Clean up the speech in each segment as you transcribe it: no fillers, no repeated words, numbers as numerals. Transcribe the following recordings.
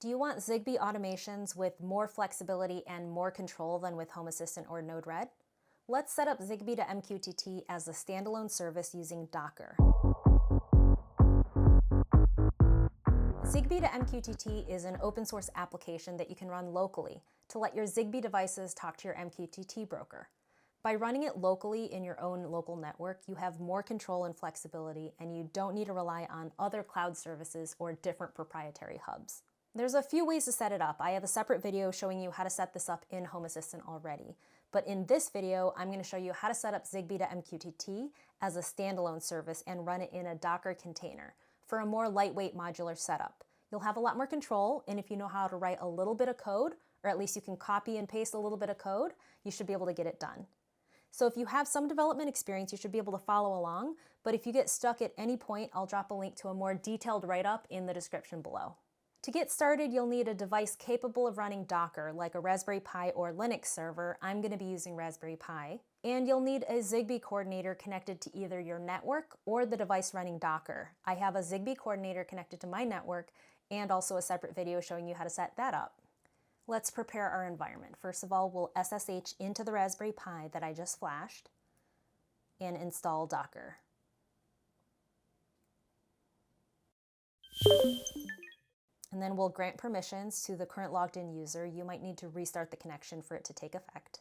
Do you want Zigbee automations with more flexibility and more control than with Home Assistant or Node-RED? Let's set up Zigbee2MQTT as a standalone service using Docker. Zigbee2MQTT is an open source application that you can run locally to let your Zigbee devices talk to your MQTT broker. By running it locally in your own local network, you have more control and flexibility, and you don't need to rely on other cloud services or different proprietary hubs. There's a few ways to set it up. I have a separate video showing you how to set this up in Home Assistant already. But in this video, I'm going to show you how to set up Zigbee2MQTT as a standalone service and run it in a Docker container for a more lightweight modular setup. You'll have a lot more control, and if you know how to write a little bit of code, or at least you can copy and paste a little bit of code, you should be able to get it done. So if you have some development experience, you should be able to follow along, but if you get stuck at any point, I'll drop a link to a more detailed write-up in the description below. To get started, you'll need a device capable of running Docker, like a Raspberry Pi or Linux server. I'm going to be using Raspberry Pi. And you'll need a Zigbee coordinator connected to either your network or the device running Docker. I have a Zigbee coordinator connected to my network and also a separate video showing you how to set that up. Let's prepare our environment. First of all, we'll SSH into the Raspberry Pi that I just flashed and install Docker. And then we'll grant permissions to the current logged in user. You might need to restart the connection for it to take effect.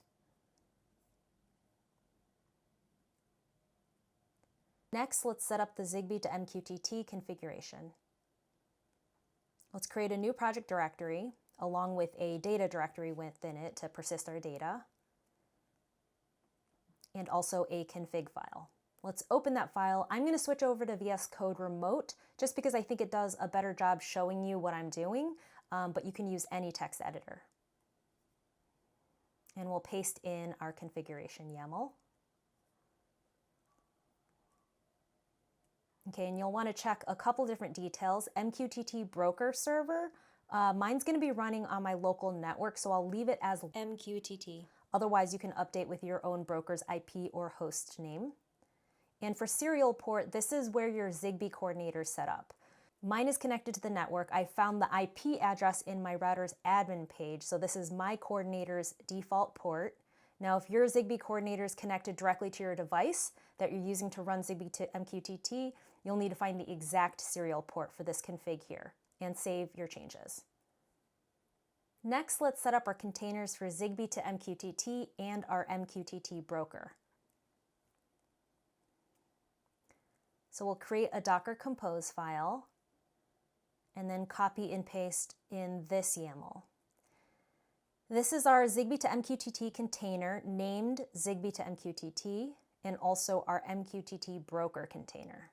Next, let's set up the Zigbee2MQTT configuration. Let's create a new project directory along with a data directory within it to persist our data, and also a config file. Let's open that file. I'm going to switch over to VS Code Remote just because I think it does a better job showing you what I'm doing, but you can use any text editor. And we'll paste in our configuration YAML. Okay, and you'll want to check a couple different details. MQTT broker server, mine's going to be running on my local network, so I'll leave it as MQTT. Otherwise, you can update with your own broker's IP or host name. And for serial port, this is where your Zigbee coordinator is set up. Mine is connected to the network. I found the IP address in my router's admin page, so this is my coordinator's default port. Now, if your Zigbee coordinator is connected directly to your device that you're using to run Zigbee2MQTT, you'll need to find the exact serial port for this config here and save your changes. Next, let's set up our containers for Zigbee2MQTT and our MQTT broker. So we'll create a Docker Compose file and then copy and paste in this YAML. This is our Zigbee2MQTT container named Zigbee2MQTT and also our MQTT broker container.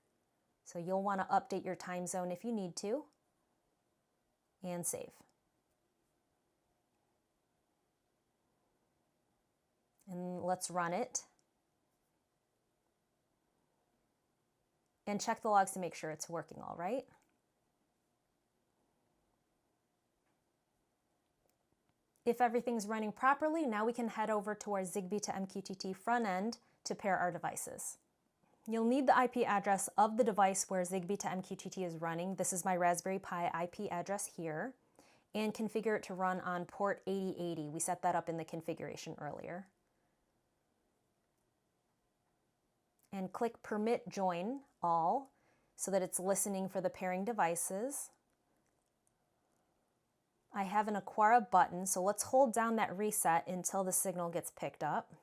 So you'll want to update your time zone if you need to and save. And let's run it. And check the logs to make sure it's working all right. If everything's running properly, now we can head over to our Zigbee2MQTT front end to pair our devices. You'll need the IP address of the device where Zigbee2MQTT is running. This is my Raspberry Pi IP address here, and configure it to run on port 8080. We set that up in the configuration earlier. And click Permit Join All so that it's listening for the pairing devices. I have an Aquara button, so let's hold down that reset until the signal gets picked up.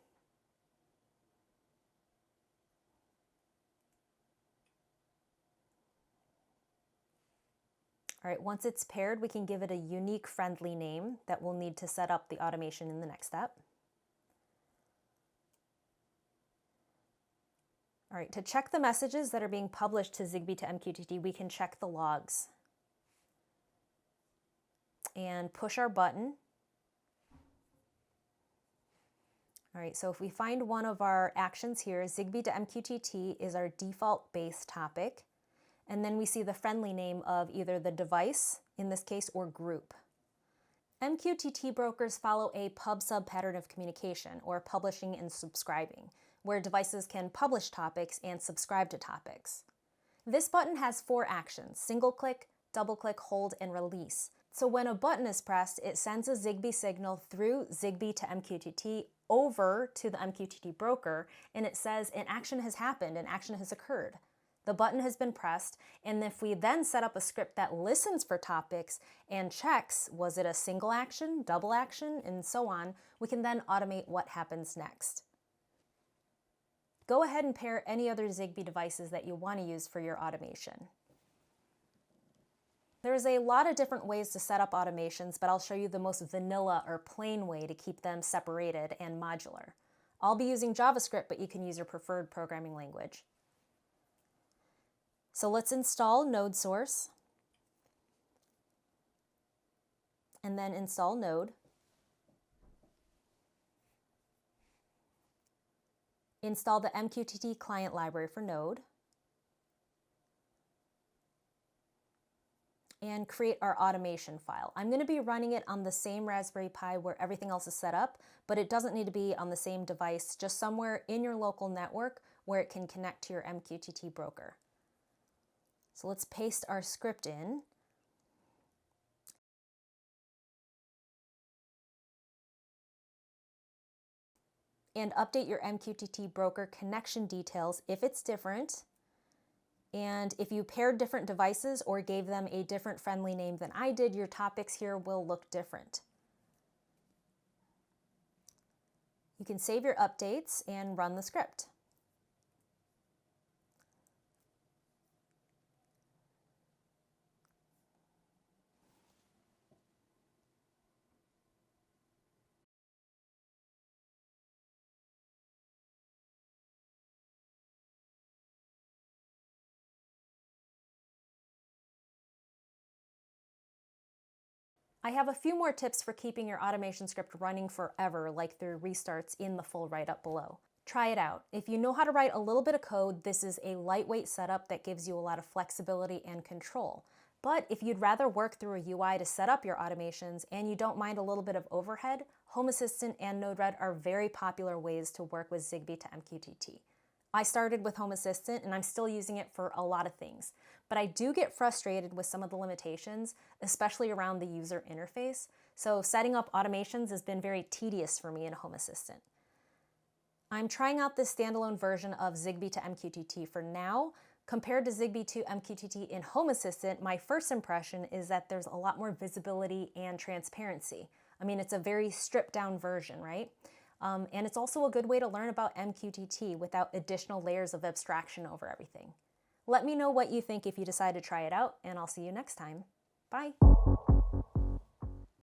All right, once it's paired, we can give it a unique friendly name that we'll need to set up the automation in the next step. All right, to check the messages that are being published to Zigbee2MQTT, we can check the logs and push our button. All right, so if we find one of our actions here, Zigbee2MQTT is our default base topic, and then we see the friendly name of either the device, in this case, or group. MQTT brokers follow a pub-sub pattern of communication, or publishing and subscribing, where devices can publish topics and subscribe to topics. This button has 4 actions: single click, double click, hold, and release. So when a button is pressed, it sends a Zigbee signal through Zigbee to MQTT over to the MQTT broker, and it says an action has happened, an action has occurred. The button has been pressed, and if we then set up a script that listens for topics and checks, was it a single action, double action, and so on, we can then automate what happens next. Go ahead and pair any other Zigbee devices that you want to use for your automation. There's a lot of different ways to set up automations, but I'll show you the most vanilla or plain way to keep them separated and modular. I'll be using JavaScript, but you can use your preferred programming language. So let's install Node Source, and then install Node. Install the MQTT client library for Node, and create our automation file. I'm going to be running it on the same Raspberry Pi where everything else is set up, but it doesn't need to be on the same device, just somewhere in your local network where it can connect to your MQTT broker. So let's paste our script in. And update your MQTT broker connection details if it's different. And if you paired different devices or gave them a different friendly name than I did, your topics here will look different. You can save your updates and run the script. I have a few more tips for keeping your automation script running forever, like through restarts in the full write-up below. Try it out. If you know how to write a little bit of code, this is a lightweight setup that gives you a lot of flexibility and control. But if you'd rather work through a UI to set up your automations and you don't mind a little bit of overhead, Home Assistant and Node-RED are very popular ways to work with Zigbee to MQTT. I started with Home Assistant and I'm still using it for a lot of things, but I do get frustrated with some of the limitations, especially around the user interface. So setting up automations has been very tedious for me in Home Assistant. I'm trying out this standalone version of Zigbee to MQTT for now. Compared to Zigbee2MQTT in Home Assistant, my first impression is that there's a lot more visibility and transparency. I mean, it's a very stripped down version, right? And it's also a good way to learn about MQTT without additional layers of abstraction over everything. Let me know what you think if you decide to try it out, and I'll see you next time. Bye.